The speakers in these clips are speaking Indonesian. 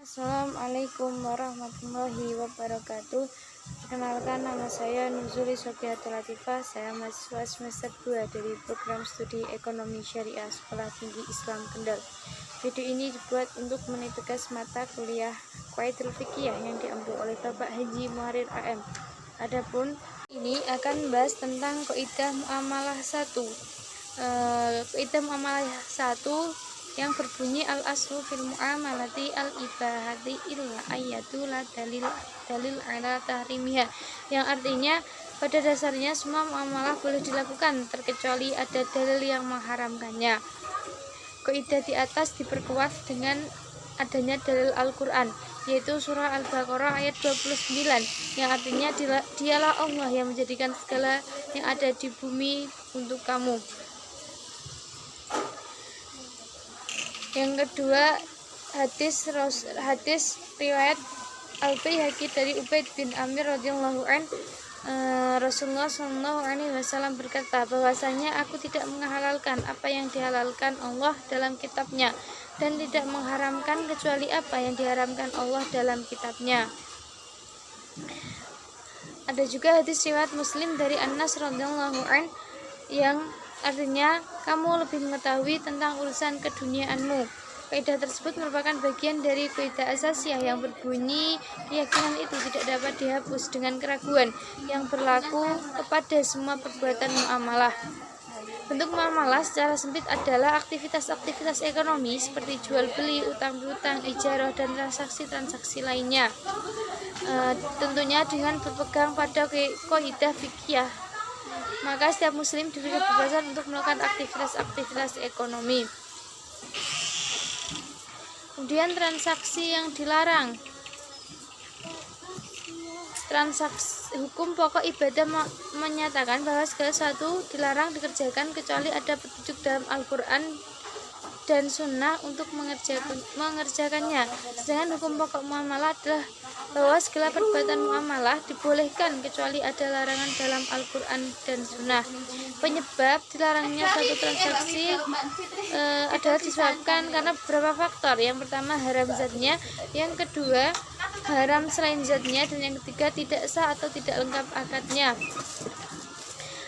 Assalamualaikum warahmatullahi wabarakatuh. Perkenalkan, nama saya Nuzuli Sofiatul Latifah. Saya mahasiswa semester 2 dari program studi Ekonomi Syariah Sekolah Tinggi Islam Kendal. Video ini dibuat untuk meniti tugas mata kuliah Qaidul Fiqhiyah yang diambil oleh Bapak Haji Muharir AM. Adapun ini akan membahas tentang Qaidah Muamalah 1. Qaidah Muamalah 1 yang berbunyi al-aslu fil muamalati al-ibahati illa ayatu la dalil ala tahrimiha, yang artinya pada dasarnya semua muamalah boleh dilakukan terkecuali ada dalil yang mengharamkannya. Kaidah di atas diperkuat dengan adanya dalil Al-Quran, yaitu surah Al-Baqarah ayat 29, yang artinya dialah Allah yang menjadikan segala yang ada di bumi untuk kamu. Yang kedua, hadis riwayat Al-Baihaqi dari Ubaid bin Amir radhiyallahu an, Rasulullah sallallahu alaihi wasallam berkata bahwasanya aku tidak menghalalkan apa yang dihalalkan Allah dalam kitabnya dan tidak mengharamkan kecuali apa yang diharamkan Allah dalam kitabnya. Ada juga hadis riwayat Muslim dari Anas radhiyallahu an yang artinya kamu lebih mengetahui tentang urusan keduniaanmu. Kaidah tersebut merupakan bagian dari kaidah asasiyah yang berbunyi keyakinan itu tidak dapat dihapus dengan keraguan yang berlaku kepada semua perbuatan muamalah. Bentuk muamalah secara sempit adalah aktivitas-aktivitas ekonomi seperti jual beli, utang piutang, ijarah, dan transaksi-transaksi lainnya. Tentunya dengan berpegang pada kaidah fikih, maka setiap muslim diberi kebebasan untuk melakukan aktivitas-aktivitas ekonomi. Kemudian transaksi yang dilarang. Hukum pokok ibadah menyatakan bahwa segala sesuatu dilarang dikerjakan kecuali ada petunjuk dalam Al-Quran dan Sunnah untuk mengerjakannya. Sedangkan hukum pokok muamalah adalah bahwa segala perbuatan muamalah dibolehkan kecuali ada larangan dalam Al-Quran dan Sunnah. Penyebab dilarangnya suatu transaksi adalah disebabkan karena beberapa faktor. Yang pertama, haram zatnya, yang kedua haram selain zatnya, dan yang ketiga tidak sah atau tidak lengkap akadnya.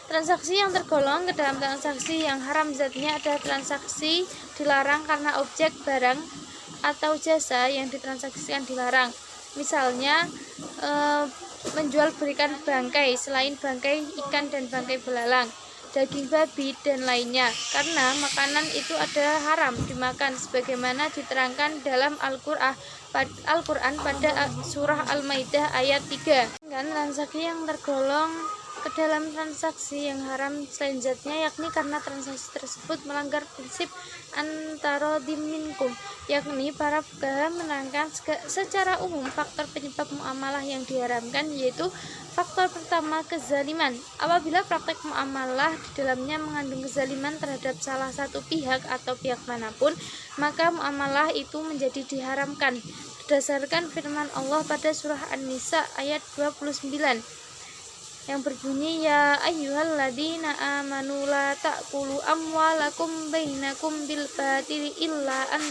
Transaksi yang tergolong ke dalam transaksi yang haram zatnya adalah transaksi dilarang karena objek, barang, atau jasa yang ditransaksikan dilarang. Misalnya menjual berikan bangkai selain bangkai ikan dan bangkai belalang, daging babi, dan lainnya, karena makanan itu adalah haram dimakan sebagaimana diterangkan dalam Al-Quran pada surah Al-Maidah ayat 3. Transaksi yang tergolong ke dalam transaksi yang haram selain zatnya, yakni karena transaksi tersebut melanggar prinsip antara minkum, yakni para fuqaha menerangkan secara umum faktor penyebab muamalah yang diharamkan, yaitu faktor pertama, kezaliman. Apabila praktek muamalah di dalamnya mengandung kezaliman terhadap salah satu pihak atau pihak manapun, maka muamalah itu menjadi diharamkan berdasarkan firman Allah pada surah An-Nisa ayat 29 yang berbunyi, ya ayyuhalladzina amanu la ta'kulu amwalakum bainakum bil batili illa an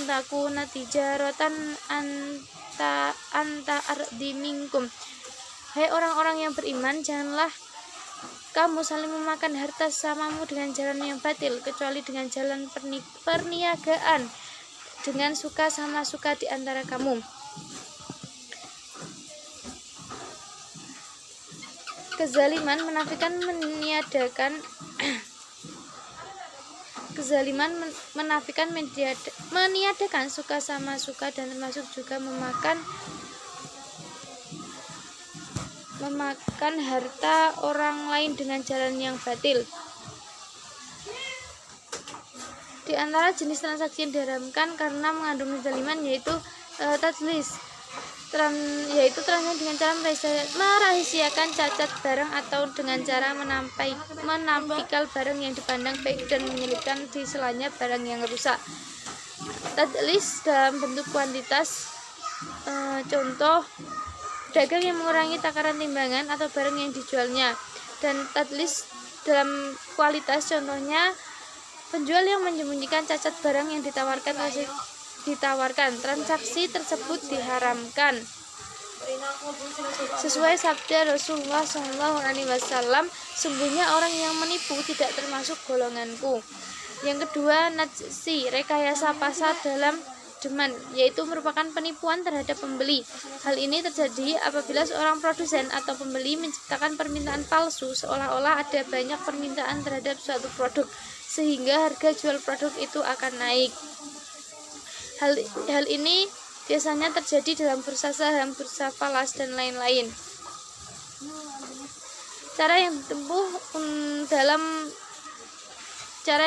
takuna tijaratan anta ardi minkum. Hai orang-orang yang beriman, janganlah kamu saling memakan harta samamu dengan jalan yang batil, kecuali dengan jalan perniagaan dengan suka sama suka di antara kamu. Kezaliman meniadakan suka sama suka, dan termasuk juga memakan harta orang lain dengan jalan yang batil. Di antara jenis transaksi yang diharamkan karena mengandung kezaliman yaitu tadlis, yaitu transaksi dengan cara merahasiakan cacat barang atau dengan cara menampilkan barang yang dipandang baik dan menyelipkan di selanya barang yang rusak. Tadlis dalam bentuk kuantitas, contoh dagang yang mengurangi takaran timbangan atau barang yang dijualnya, dan tadlis dalam kualitas, contohnya Penjual yang menyembunyikan cacat barang yang ditawarkan, transaksi tersebut diharamkan. Sesuai sabda Rasulullah SAW, sungguhnya orang yang menipu tidak termasuk golonganku. Yang kedua, najsi, rekayasa pasar dalam demand, yaitu merupakan penipuan terhadap pembeli. Hal ini terjadi apabila seorang produsen atau pembeli menciptakan permintaan palsu seolah-olah ada banyak permintaan terhadap suatu produk, sehingga harga jual produk itu akan naik. Hal ini biasanya terjadi dalam bursa saham, bursa falas, dan lain-lain. Cara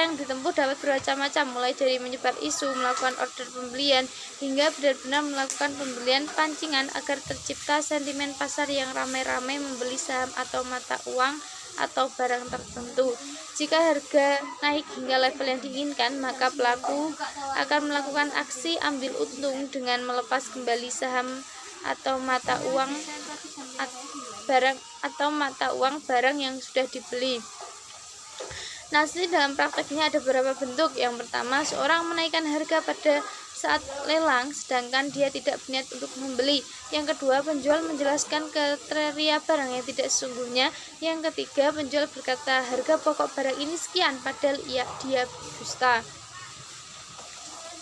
yang ditempuh dapat bermacam-macam, mulai dari menyebar isu, melakukan order pembelian, hingga benar-benar melakukan pembelian pancingan agar tercipta sentimen pasar yang ramai-ramai membeli saham atau mata uang atau barang tertentu. Jika harga naik hingga level yang diinginkan, maka pelaku akan melakukan aksi ambil untung dengan melepas kembali saham atau mata uang barang yang sudah dibeli. Nasi dalam prakteknya ada beberapa bentuk. Yang pertama, seorang menaikkan harga pada saat lelang sedangkan dia tidak berniat untuk membeli. Yang kedua, penjual menjelaskan kriteria barang yang tidak sesungguhnya. Yang ketiga, penjual berkata harga pokok barang ini sekian padahal dia dusta.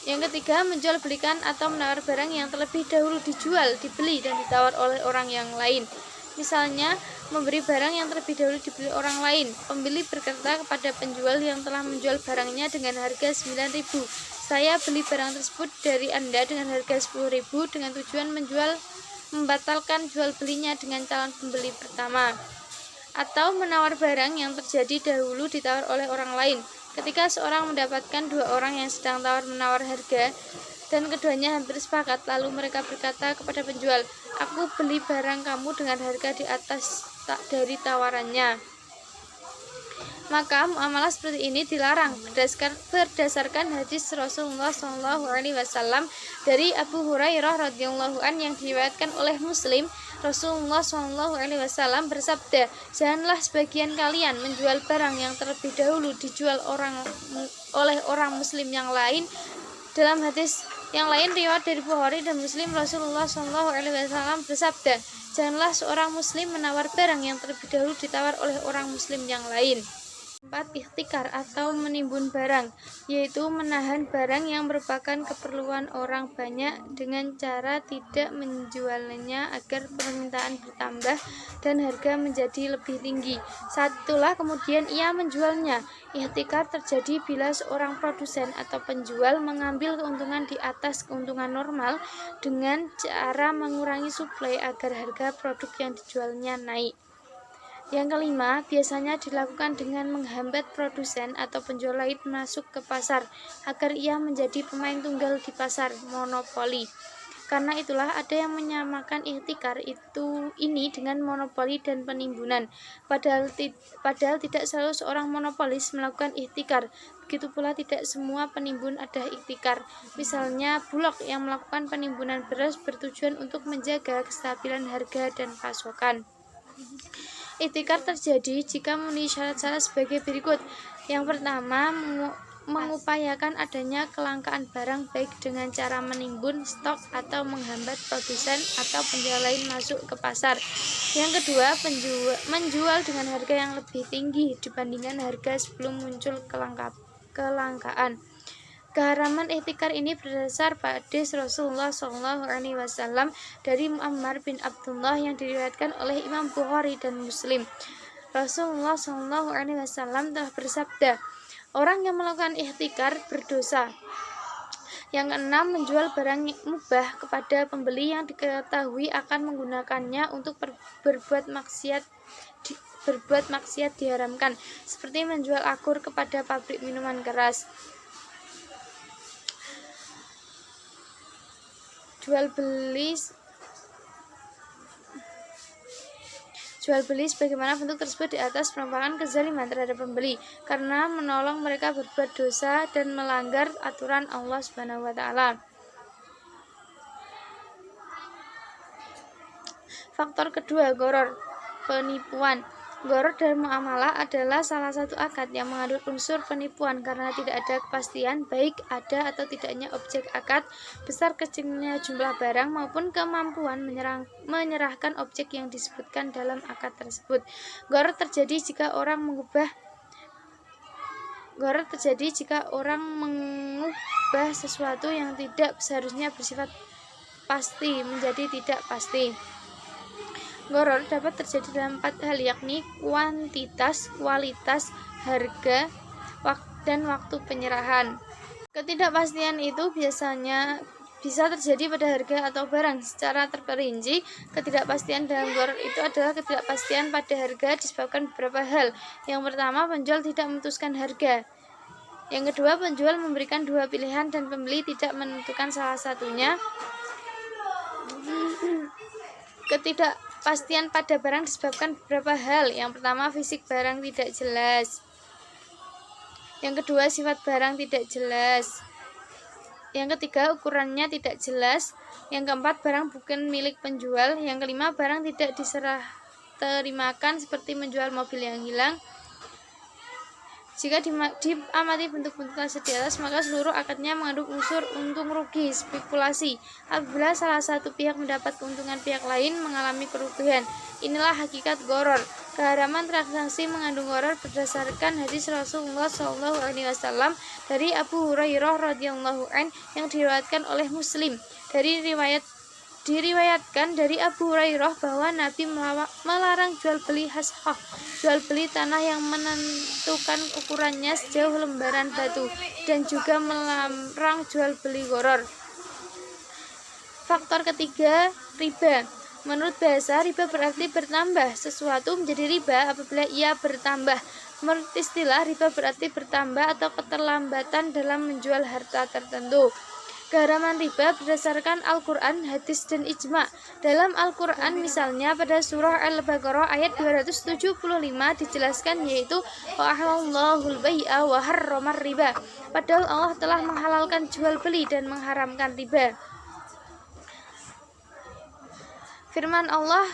Yang ketiga, menjual belikan atau menawar barang yang terlebih dahulu dijual, dibeli, dan ditawar oleh orang yang lain. Misalnya, memberi barang yang terlebih dahulu dibeli orang lain. Pembeli berkata kepada penjual yang telah menjual barangnya dengan harga 9.000, saya beli barang tersebut dari Anda dengan harga 10.000 dengan tujuan membatalkan jual belinya dengan calon pembeli pertama. Atau menawar barang yang terjadi dahulu ditawar oleh orang lain. Ketika seorang mendapatkan dua orang yang sedang tawar-menawar harga dan keduanya hampir sepakat, lalu mereka berkata kepada penjual, aku beli barang kamu dengan harga di atas dari tawarannya. Maka muamalah seperti ini dilarang berdasarkan hadis Rasulullah SAW dari Abu Hurairah radhiyallahu an yang diriwayatkan oleh Muslim. Rasulullah SAW bersabda, janganlah sebagian kalian menjual barang yang terlebih dahulu dijual oleh orang Muslim yang lain. Dalam hadis yang lain riwayat dari Bukhari dan Muslim, Rasulullah SAW bersabda, janganlah seorang Muslim menawar barang yang terlebih dahulu ditawar oleh orang Muslim yang lain. 4. Ihtikar atau menimbun barang, yaitu menahan barang yang merupakan keperluan orang banyak dengan cara tidak menjualnya agar permintaan bertambah dan harga menjadi lebih tinggi. Saat itulah kemudian ia menjualnya. Ihtikar terjadi bila seorang produsen atau penjual mengambil keuntungan di atas keuntungan normal dengan cara mengurangi suplai agar harga produk yang dijualnya naik. Yang kelima, biasanya dilakukan dengan menghambat produsen atau penjual lain masuk ke pasar agar ia menjadi pemain tunggal di pasar, monopoli. Karena itulah ada yang menyamakan ihtikar ini dengan monopoli dan penimbunan. Padahal tidak selalu seorang monopolis melakukan ihtikar. Begitu pula tidak semua penimbun ada ihtikar. Misalnya Bulog yang melakukan penimbunan beras bertujuan untuk menjaga kestabilan harga dan pasokan. Ihtikar terjadi jika memenuhi syarat-syarat sebagai berikut. Yang pertama, mengupayakan adanya kelangkaan barang baik dengan cara menimbun stok atau menghambat produsen atau penjual lain masuk ke pasar. Yang kedua, menjual dengan harga yang lebih tinggi dibandingkan harga sebelum muncul kelangkaan. Keharaman ihtikar ini berdasar pada hadis Rasulullah SAW dari Muammar bin Abdullah yang diriwayatkan oleh Imam Bukhari dan Muslim. Rasulullah SAW telah bersabda, orang yang melakukan ihtikar berdosa. Yang keenam, menjual barang mubah kepada pembeli yang diketahui akan menggunakannya untuk berbuat maksiat diharamkan, seperti menjual anggur kepada pabrik minuman keras. Jual beli sebagaimana bentuk tersebut di atas merupakan kezaliman terhadap pembeli karena menolong mereka berbuat dosa dan melanggar aturan Allah Subhanahu wa taala. Faktor kedua, gharar, penipuan. Gharar dalam muamalah adalah salah satu akad yang mengandung unsur penipuan karena tidak ada kepastian baik ada atau tidaknya objek akad, besar kecilnya jumlah barang maupun kemampuan menyerahkan objek yang disebutkan dalam akad tersebut. Gharar terjadi jika orang mengubah sesuatu yang tidak seharusnya bersifat pasti menjadi tidak pasti. Gharar dapat terjadi dalam 4 hal, yakni kuantitas, kualitas, harga, dan waktu penyerahan. Ketidakpastian itu biasanya bisa terjadi pada harga atau barang. Secara terperinci, ketidakpastian dalam gharar itu adalah ketidakpastian pada harga disebabkan beberapa hal. Yang pertama, penjual tidak memutuskan harga. Yang kedua, penjual memberikan 2 pilihan dan pembeli tidak menentukan salah satunya. Ketidakpastian pada barang disebabkan beberapa hal. Yang pertama, fisik barang tidak jelas. Yang kedua, sifat barang tidak jelas. Yang ketiga, ukurannya tidak jelas. Yang keempat, barang bukan milik penjual. Yang kelima, barang tidak diserah terimakan seperti menjual mobil yang hilang. Jika diamati bentuk-bentuk tersebut di atas, maka seluruh akadnya mengandung unsur untung rugi, spekulasi. Apabila salah satu pihak mendapat keuntungan, pihak lain mengalami kerugian. Inilah hakikat gharar. Keharaman transaksi mengandung gharar berdasarkan hadis Rasulullah SAW dari Abu Hurairah radhiyallahu an yang diriwayatkan oleh Muslim. Diriwayatkan dari Abu Hurairah bahwa Nabi melarang jual beli hashah, jual beli tanah yang menentukan ukurannya sejauh lembaran batu, dan juga melarang jual beli gharar. Faktor ketiga, riba. Menurut bahasa, riba berarti bertambah. Sesuatu menjadi riba apabila ia bertambah. Menurut istilah, riba berarti bertambah atau keterlambatan dalam menjual harta tertentu. Keharaman riba berdasarkan Al-Quran, hadis, dan ijma. Dalam Al-Quran misalnya pada surah Al-Baqarah ayat 275 dijelaskan, yaitu wa ahallallahul bai'a wa harramar riba. Padahal Allah telah menghalalkan jual beli dan mengharamkan riba. Firman Allah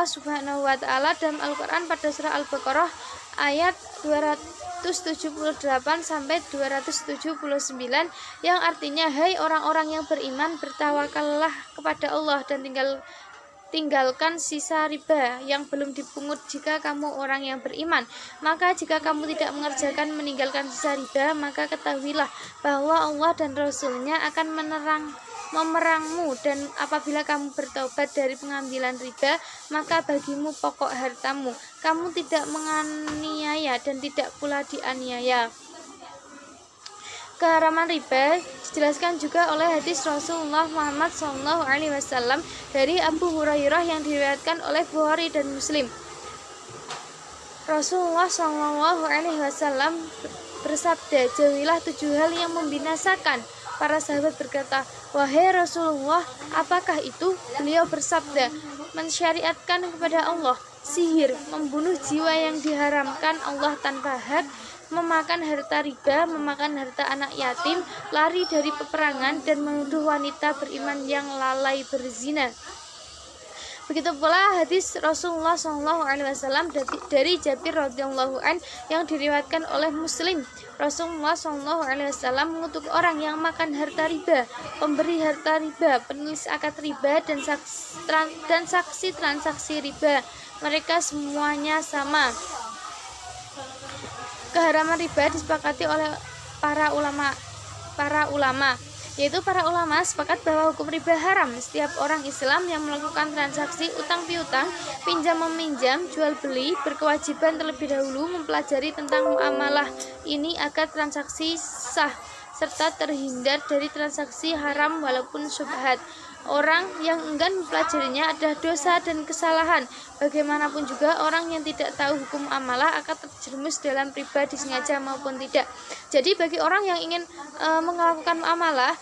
Subhanahu wa taala dalam Al-Quran pada surah Al-Baqarah ayat 278 sampai 279 yang artinya, hai orang-orang yang beriman, bertawakallah kepada Allah dan tinggalkan sisa riba yang belum dipungut jika kamu orang yang beriman. Maka jika kamu tidak meninggalkan sisa riba, maka ketahuilah bahwa Allah dan Rasul-Nya akan memerangmu, dan apabila kamu bertobat dari pengambilan riba, maka bagimu pokok hartamu. Kamu tidak menganiaya dan tidak pula dianiaya. Keharaman riba dijelaskan juga oleh hadis Rasulullah Muhammad SAW dari Abu Hurairah yang diriwayatkan oleh Bukhari dan Muslim. Rasulullah SAW bersabda, jauhilah 7 hal yang membinasakan. Para sahabat berkata, wahai Rasulullah, apakah itu? Beliau bersabda, mensyariatkan kepada Allah, sihir, membunuh jiwa yang diharamkan Allah tanpa hak, memakan harta riba, memakan harta anak yatim, lari dari peperangan, dan menuduh wanita beriman yang lalai berzina. Begitu pula hadis Rasulullah SAW dari Jabir radhiyallahu an yang diriwayatkan oleh Muslim. Rasulullah SAW mengutuk orang yang makan harta riba, pemberi harta riba, penulis akad riba, dan saksi transaksi riba. Mereka semuanya sama. Keharaman riba disepakati oleh para ulama, yaitu para ulama sepakat bahwa hukum riba haram. Setiap orang Islam yang melakukan transaksi utang piutang, pinjam meminjam, jual beli, berkewajiban terlebih dahulu mempelajari tentang muamalah ini agar transaksi sah serta terhindar dari transaksi haram walaupun syubhat. Orang yang enggan mempelajarinya adalah dosa dan kesalahan. Bagaimanapun juga orang yang tidak tahu hukum amalah akan terjerumus dalam riba disengaja maupun tidak. Jadi bagi orang yang ingin melakukan amalah,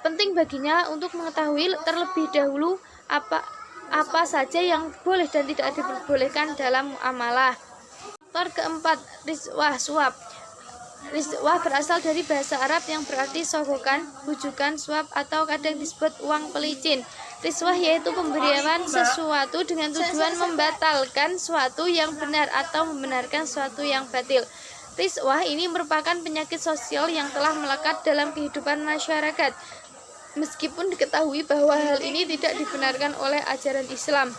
penting baginya untuk mengetahui terlebih dahulu apa saja yang boleh dan tidak diperbolehkan dalam muamalah. Faktor keempat, rizwah, suap. Rizwah berasal dari bahasa Arab yang berarti sogokan, bujukan, suap, atau kadang disebut uang pelicin. Riswah yaitu pemberian sesuatu dengan tujuan membatalkan sesuatu yang benar atau membenarkan sesuatu yang batil. Riswah ini merupakan penyakit sosial yang telah melekat dalam kehidupan masyarakat, meskipun diketahui bahwa hal ini tidak dibenarkan oleh ajaran Islam.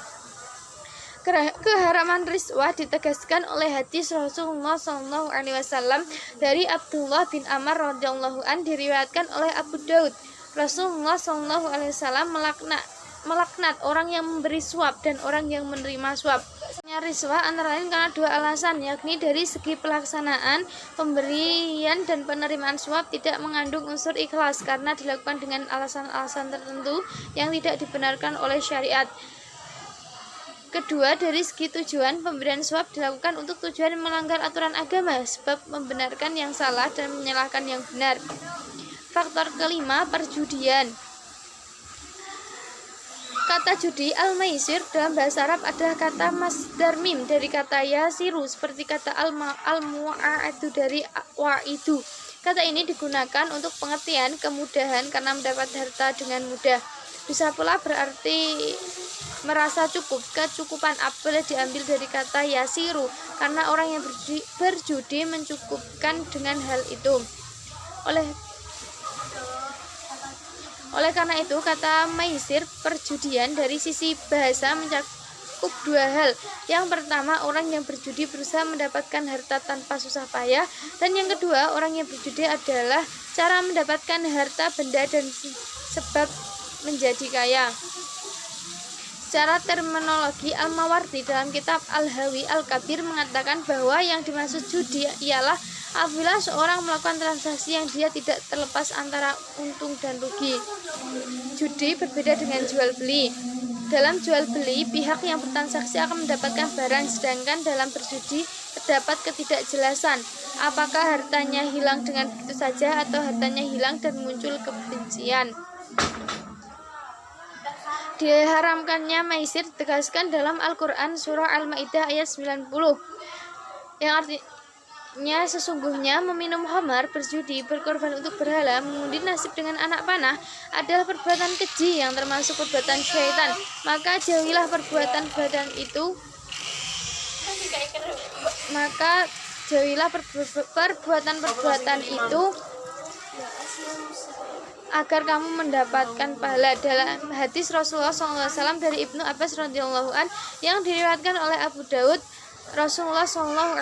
Keharaman riswah ditegaskan oleh hadis Rasulullah SAW dari Abdullah bin Amr radhiyallahu an, diriwayatkan oleh Abu Daud. Rasulullah SAW melaknat orang yang memberi suap dan orang yang menerima suap. Riswah antara lain karena dua alasan, yakni dari segi pelaksanaan pemberian dan penerimaan suap tidak mengandung unsur ikhlas karena dilakukan dengan alasan-alasan tertentu yang tidak dibenarkan oleh syariat. Kedua, dari segi tujuan, pemberian suap dilakukan untuk tujuan melanggar aturan agama, sebab membenarkan yang salah dan menyalahkan yang benar. Faktor kelima, perjudian. Kata judi al-maisir dalam bahasa Arab adalah kata masdar mim dari kata yasiru, seperti kata al-mu'a'adu dari wa'idu. Kata ini digunakan untuk pengertian kemudahan karena mendapat harta dengan mudah. Bisa pula berarti merasa cukup. Kecukupan apabila diambil dari kata yasiru karena orang yang berjudi mencukupkan dengan hal itu. Oleh karena itu, kata maisir perjudian dari sisi bahasa mencakup dua hal. Yang pertama, orang yang berjudi berusaha mendapatkan harta tanpa susah payah, dan yang kedua, orang yang berjudi adalah cara mendapatkan harta benda dan sebab menjadi kaya. Secara terminologi, Al-Mawardi dalam kitab Al-Hawi Al-Kabir mengatakan bahwa yang dimaksud judi ialah apabila seorang melakukan transaksi yang dia tidak terlepas antara untung dan rugi. Judi berbeda dengan jual beli. Dalam jual beli, pihak yang bertransaksi akan mendapatkan barang, sedangkan dalam berjudi terdapat ketidakjelasan. Apakah hartanya hilang dengan begitu saja atau hartanya hilang dan muncul kebencian. Diharamkannya maisir ditegaskan dalam Al-Quran surah Al-Ma'idah ayat 90, yang artinya sesungguhnya meminum khamar, berjudi, berkorban untuk berhala, mengundi nasib dengan anak panah adalah perbuatan keji yang termasuk perbuatan syaitan. Maka jauhilah perbuatan-perbuatan itu agar kamu mendapatkan pahala. Dalam hadis Rasulullah SAW dari Ibnu Abbas radhiyallahu an yang diriwayatkan oleh Abu Daud, Rasulullah SAW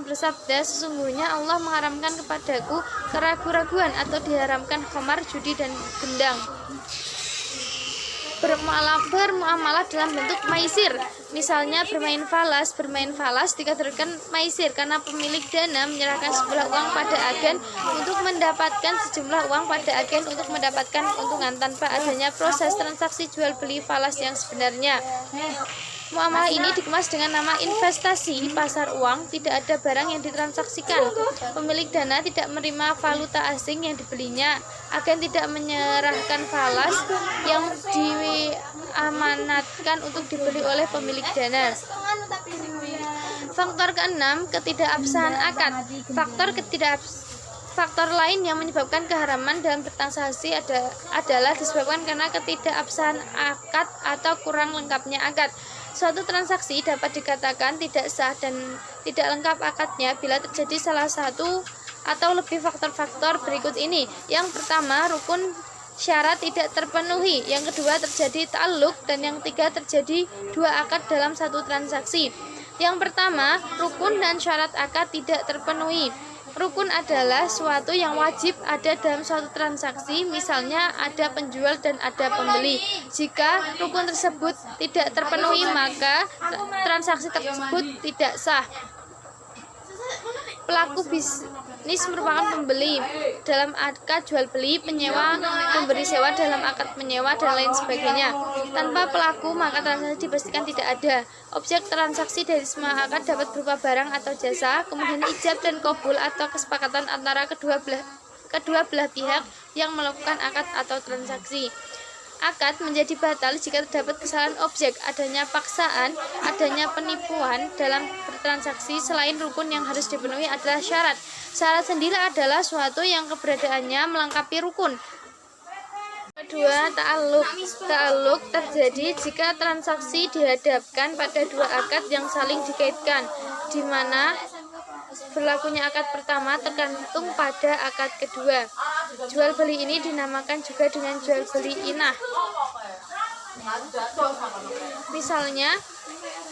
bersabda, sesungguhnya Allah mengharamkan kepadaku keraguan-raguan atau diharamkan khamar, judi dan gendang. Bermuamalah dalam bentuk maisir, misalnya bermain falas dikategorikan maisir karena pemilik dana menyerahkan sejumlah uang pada agen untuk mendapatkan sejumlah uang pada agen untuk mendapatkan keuntungan tanpa adanya proses transaksi jual beli falas yang sebenarnya. Muamalah ini dikemas dengan nama investasi pasar uang, tidak ada barang yang ditransaksikan. Pemilik dana tidak menerima valuta asing yang dibelinya. Agen tidak menyerahkan falas yang diamanatkan untuk dibeli oleh pemilik dana. Faktor keenam, ketidakabsahan akad. Faktor lain yang menyebabkan keharaman dalam bertransaksi adalah disebabkan karena ketidakabsahan akad atau kurang lengkapnya akad. Suatu transaksi dapat dikatakan tidak sah dan tidak lengkap akadnya bila terjadi salah satu atau lebih faktor-faktor berikut ini. Yang pertama, rukun syarat tidak terpenuhi. Yang kedua, terjadi ta'alluq, dan yang ketiga, terjadi dua akad dalam satu transaksi. Yang pertama, rukun dan syarat akad tidak terpenuhi. Rukun adalah suatu yang wajib ada dalam suatu transaksi, misalnya ada penjual dan ada pembeli. Jika rukun tersebut tidak terpenuhi, maka transaksi tersebut tidak sah. Pelaku bisnis merupakan pembeli dalam akad jual beli, penyewa memberi sewa dalam akad menyewa, dan lain sebagainya. Tanpa pelaku, maka transaksi dipastikan tidak ada. Objek transaksi dari semua akad dapat berupa barang atau jasa, kemudian ijab dan qabul atau kesepakatan antara kedua belah pihak yang melakukan akad atau transaksi. Akad menjadi batal jika terdapat kesalahan objek, adanya paksaan, adanya penipuan dalam bertransaksi. Selain rukun yang harus dipenuhi adalah syarat. Syarat sendiri adalah suatu yang keberadaannya melengkapi rukun. kedua, ta'alluq. Ta'alluq terjadi jika transaksi dihadapkan pada dua akad yang saling dikaitkan, di mana berlakunya akad pertama tergantung pada akad kedua. Jual beli ini dinamakan juga dengan jual beli inah. Misalnya,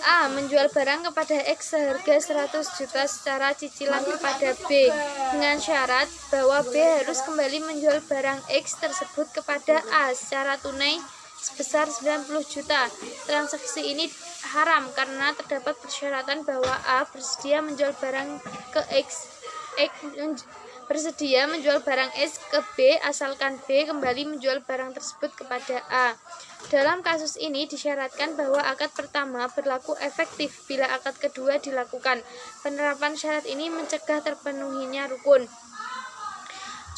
A menjual barang kepada X seharga 100 juta secara cicilan kepada B dengan syarat bahwa B harus kembali menjual barang X tersebut kepada A secara tunai sebesar 90 juta. Transaksi ini haram karena terdapat persyaratan bahwa A bersedia menjual barang ke X bersedia menjual barang S ke B asalkan B kembali menjual barang tersebut kepada A. Dalam kasus ini disyaratkan bahwa akad pertama berlaku efektif bila akad kedua dilakukan. Penerapan syarat ini mencegah terpenuhinya rukun.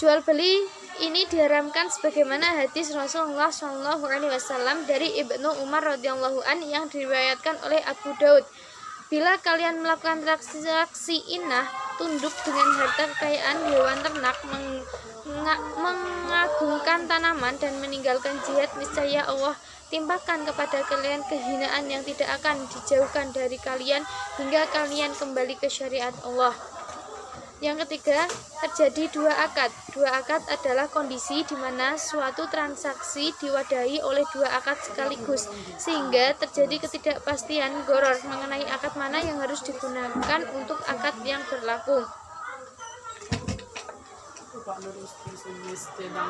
Jual beli ini diharamkan sebagaimana hadis Rasulullah SAW dari Ibnu Umar radhiyallahu an yang diriwayatkan oleh Abu Daud. Bila kalian melakukan transaksi inah, tunduk dengan harta kekayaan hewan ternak, mengagungkan tanaman dan meninggalkan jihad, niscaya Allah timpakan kepada kalian kehinaan yang tidak akan dijauhkan dari kalian hingga kalian kembali ke syariat Allah. Yang ketiga, terjadi dua akad. Dua akad adalah kondisi di mana suatu transaksi diwadahi oleh dua akad sekaligus, sehingga terjadi ketidakpastian gharar mengenai akad mana yang harus digunakan untuk akad yang berlaku.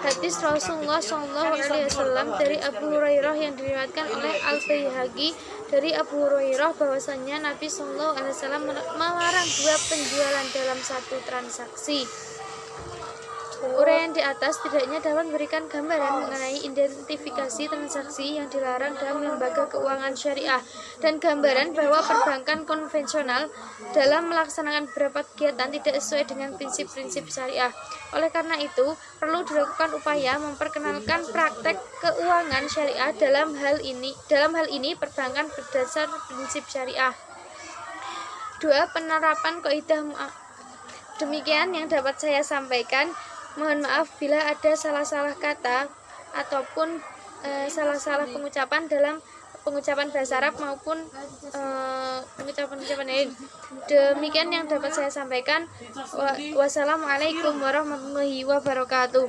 Hadis Rasulullah SAW dari Abu Hurairah yang diriwayatkan oleh Al-Baihaqi dari Abu Hurairah bahwasanya Nabi SAW melarang dua penjualan dalam satu transaksi. Uraian di atas tidaknya dapat memberikan gambaran mengenai identifikasi transaksi yang dilarang dalam lembaga keuangan syariah dan gambaran bahwa perbankan konvensional dalam melaksanakan beberapa kegiatan tidak sesuai dengan prinsip-prinsip syariah. Oleh karena itu, perlu dilakukan upaya memperkenalkan praktek keuangan syariah dalam hal ini perbankan berdasar prinsip syariah. 2. Penerapan kaidah Demikian yang dapat saya sampaikan. Mohon maaf bila ada salah-salah kata ataupun salah-salah pengucapan dalam pengucapan bahasa Arab maupun pengucapan-pengucapan lain. Demikian yang dapat saya sampaikan. Wassalamualaikum warahmatullahi wabarakatuh.